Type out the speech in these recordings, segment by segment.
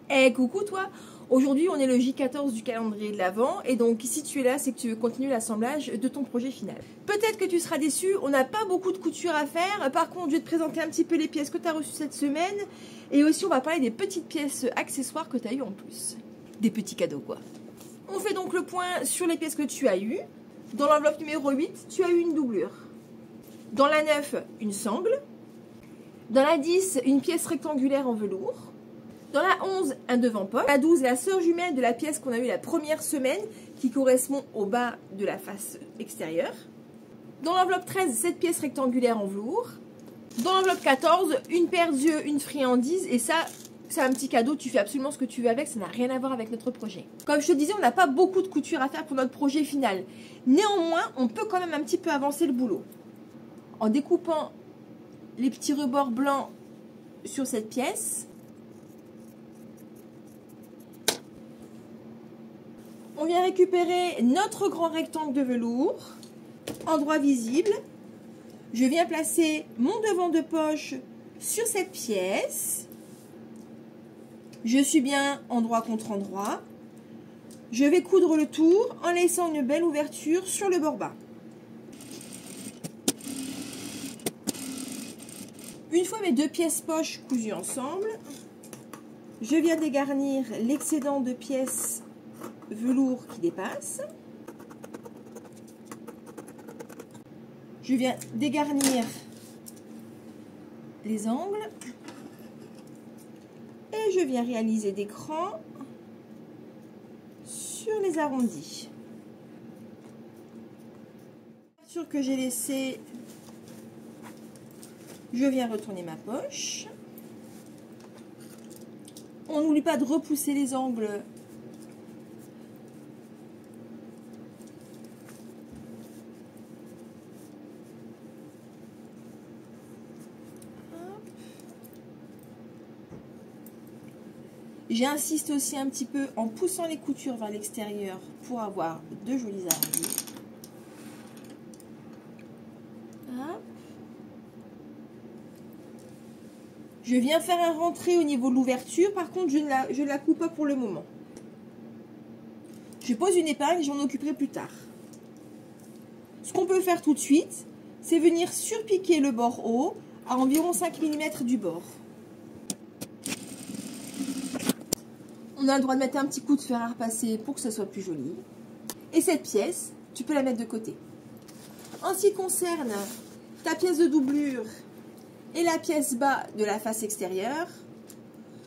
Hey, coucou toi! Aujourd'hui, on est le J14 du calendrier de l'Avent et donc si tu es là, c'est que tu veux continuer l'assemblage de ton projet final. Peut-être que tu seras déçu, on n'a pas beaucoup de couture à faire. Par contre, je vais te présenter un petit peu les pièces que tu as reçues cette semaine et aussi on va parler des petites pièces accessoires que tu as eues en plus. Des petits cadeaux quoi. On fait donc le point sur les pièces que tu as eues. Dans l'enveloppe numéro 8, tu as eu une doublure. Dans la 9, une sangle. Dans la 10, une pièce rectangulaire en velours. Dans la 11, un devant-poche. La 12, la sœur jumelle de la pièce qu'on a eue la première semaine, qui correspond au bas de la face extérieure. Dans l'enveloppe 13, cette pièce rectangulaire en velours. Dans l'enveloppe 14, une paire d'yeux, une friandise. Et ça, c'est un petit cadeau, tu fais absolument ce que tu veux avec, ça n'a rien à voir avec notre projet. Comme je te disais, on n'a pas beaucoup de couture à faire pour notre projet final. Néanmoins, on peut quand même un petit peu avancer le boulot. En découpant les petits rebords blancs sur cette pièce, on vient récupérer notre grand rectangle de velours, endroit visible. Je viens placer mon devant de poche sur cette pièce. Je suis bien endroit contre endroit. Je vais coudre le tour en laissant une belle ouverture sur le bord bas. Une fois mes deux pièces poches cousues ensemble, je viens dégarnir l'excédent de pièces velours qui dépasse. Je viens dégarnir les angles et je viens réaliser des crans sur les arrondis. Sur que j'ai laissé, je viens retourner ma poche. On n'oublie pas de repousser les angles J'insiste aussi un petit peu en poussant les coutures vers l'extérieur pour avoir de jolis arrondis. Je viens faire un rentré au niveau de l'ouverture, par contre je ne la coupe pas pour le moment. Je pose une épingle et j'en occuperai plus tard. Ce qu'on peut faire tout de suite, c'est venir surpiquer le bord haut à environ 5 mm du bord. On a le droit de mettre un petit coup de fer à repasser pour que ça soit plus joli. Et cette pièce, tu peux la mettre de côté. En ce qui concerne ta pièce de doublure et la pièce bas de la face extérieure,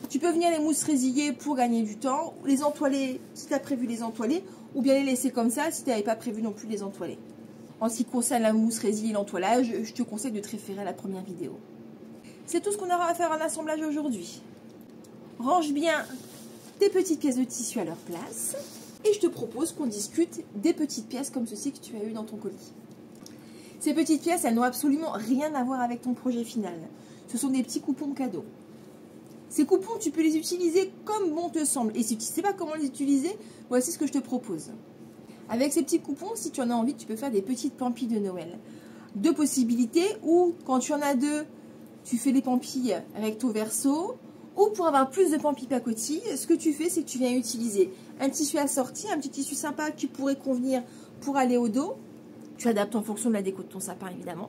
tu peux venir les mousses résiller pour gagner du temps, les entoiler si tu as prévu les entoiler, ou bien les laisser comme ça si tu n'avais pas prévu non plus les entoiler. En ce qui concerne la mousse résille et l'entoilage, je te conseille de te référer à la première vidéo. C'est tout ce qu'on aura à faire en assemblage aujourd'hui. Range bien tes petites pièces de tissu à leur place et je te propose qu'on discute des petites pièces comme ceci que tu as eu dans ton colis. Ces petites pièces, elles n'ont absolument rien à voir avec ton projet final. Ce sont des petits coupons cadeaux. Ces coupons, tu peux les utiliser comme bon te semble. Et si tu ne sais pas comment les utiliser, voici ce que je te propose. Avec ces petits coupons, si tu en as envie, tu peux faire des petites pampilles de Noël. Deux possibilités, ou quand tu en as deux, tu fais des pampilles recto verso. Ou pour avoir plus de pampilles pacotilles, ce que tu fais, c'est que tu viens utiliser un tissu assorti, un petit tissu sympa qui pourrait convenir pour aller au dos. Tu adaptes en fonction de la déco de ton sapin, évidemment.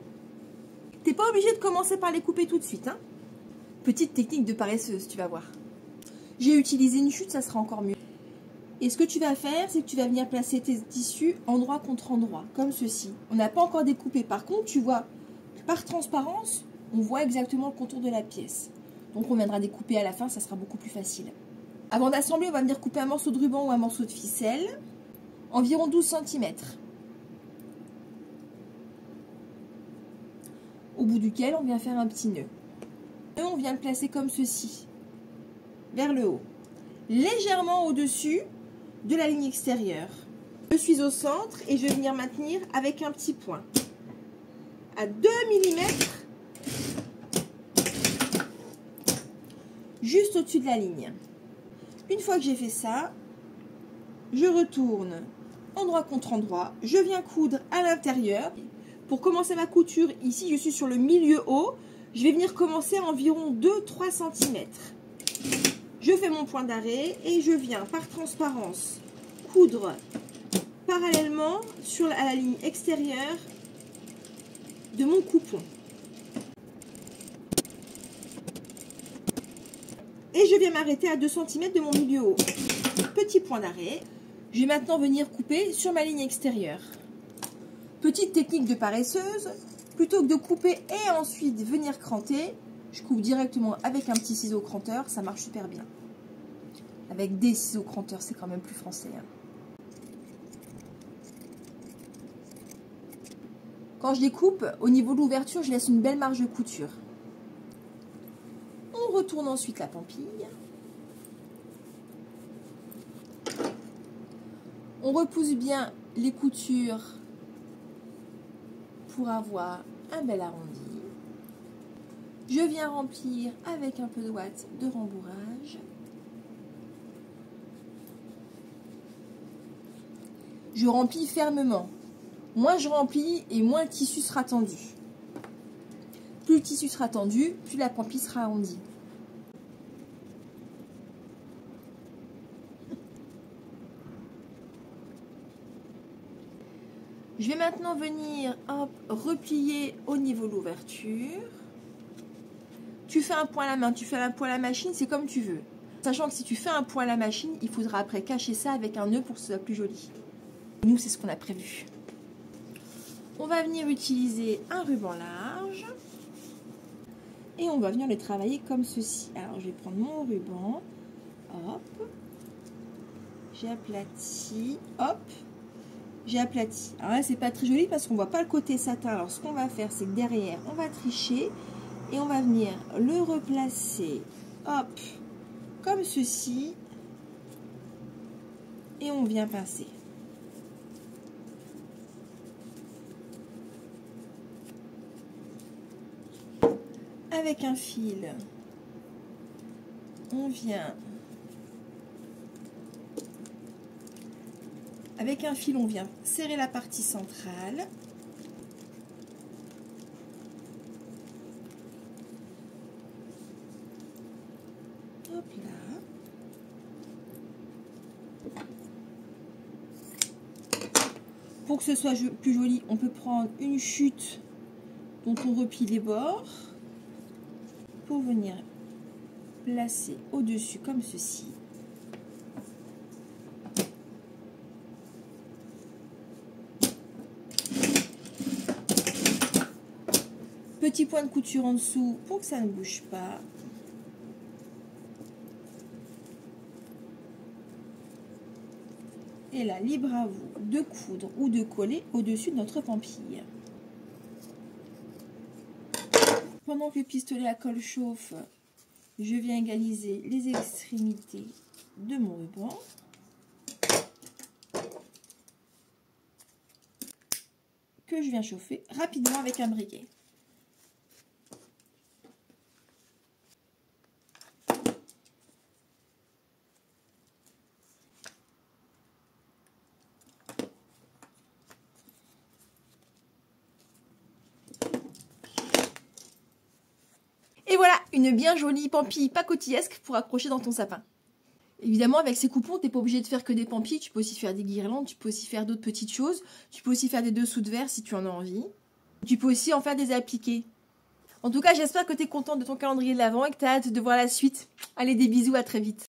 Tu n'es pas obligé de commencer par les couper tout de suite. Hein. Petite technique de paresseuse, tu vas voir. J'ai utilisé une chute, ça sera encore mieux. Et ce que tu vas faire, c'est que tu vas venir placer tes tissus endroit contre endroit, comme ceci. On n'a pas encore découpé. Par contre, tu vois, par transparence, on voit exactement le contour de la pièce. Donc on viendra découper à la fin, ça sera beaucoup plus facile. Avant d'assembler, on va venir couper un morceau de ruban ou un morceau de ficelle, environ 12 cm. Au bout duquel on vient faire un petit nœud. Et on vient le placer comme ceci, vers le haut, légèrement au-dessus de la ligne extérieure. Je suis au centre et je vais venir maintenir avec un petit point à 2 mm juste au-dessus de la ligne. Une fois que j'ai fait ça, je retourne endroit contre endroit, je viens coudre à l'intérieur. Pour commencer ma couture, ici je suis sur le milieu haut, je vais venir commencer à environ 2-3 cm. Je fais mon point d'arrêt et je viens par transparence coudre parallèlement à la ligne extérieure de mon coupon. Et je viens m'arrêter à 2 cm de mon milieu haut. Petit point d'arrêt. Je vais maintenant venir couper sur ma ligne extérieure. Petite technique de paresseuse, plutôt que de couper et ensuite venir cranter, je coupe directement avec un petit ciseau cranteur, ça marche super bien. Avec des ciseaux cranteurs, c'est quand même plus français. Quand je découpe, au niveau de l'ouverture, je laisse une belle marge de couture. On retourne ensuite la pampille. On repousse bien les coutures pour avoir un bel arrondi. Je viens remplir avec un peu de ouate de rembourrage. Je remplis fermement. Moins je remplis et moins le tissu sera tendu. Plus le tissu sera tendu, plus la pampille sera arrondie. Je vais maintenant venir replier au niveau de l'ouverture. Tu fais un point à la main, tu fais un point à la machine, c'est comme tu veux. Sachant que si tu fais un point à la machine, il faudra après cacher ça avec un nœud pour que ce soit plus joli. Nous, c'est ce qu'on a prévu. On va venir utiliser un ruban large. Et on va venir le travailler comme ceci. Alors, je vais prendre mon ruban. Hop. J'ai aplati. Hop. J'ai aplati. Alors là, c'est pas très joli parce qu'on voit pas le côté satin. Alors, ce qu'on va faire, c'est que derrière, on va tricher. Et on va venir le replacer. Hop. Comme ceci. Et on vient pincer. Avec un fil, on vient serrer la partie centrale. Hop là. Pour que ce soit plus joli, on peut prendre une chute dont on replie les bords. Pour venir placer au-dessus comme ceci. Petit point de couture en dessous pour que ça ne bouge pas. Et là, libre à vous de coudre ou de coller au-dessus de notre pampille. Pendant que le pistolet à colle chauffe, je viens égaliser les extrémités de mon ruban. Que je viens chauffer rapidement avec un briquet. Et voilà, une bien jolie pampille pacotillesque pour accrocher dans ton sapin. Évidemment, avec ces coupons, tu n'es pas obligé de faire que des pampilles. Tu peux aussi faire des guirlandes, tu peux aussi faire d'autres petites choses. Tu peux aussi faire des dessous de verre si tu en as envie. Tu peux aussi en faire des appliqués. En tout cas, j'espère que tu es contente de ton calendrier de l'Avent et que tu as hâte de voir la suite. Allez, des bisous, à très vite.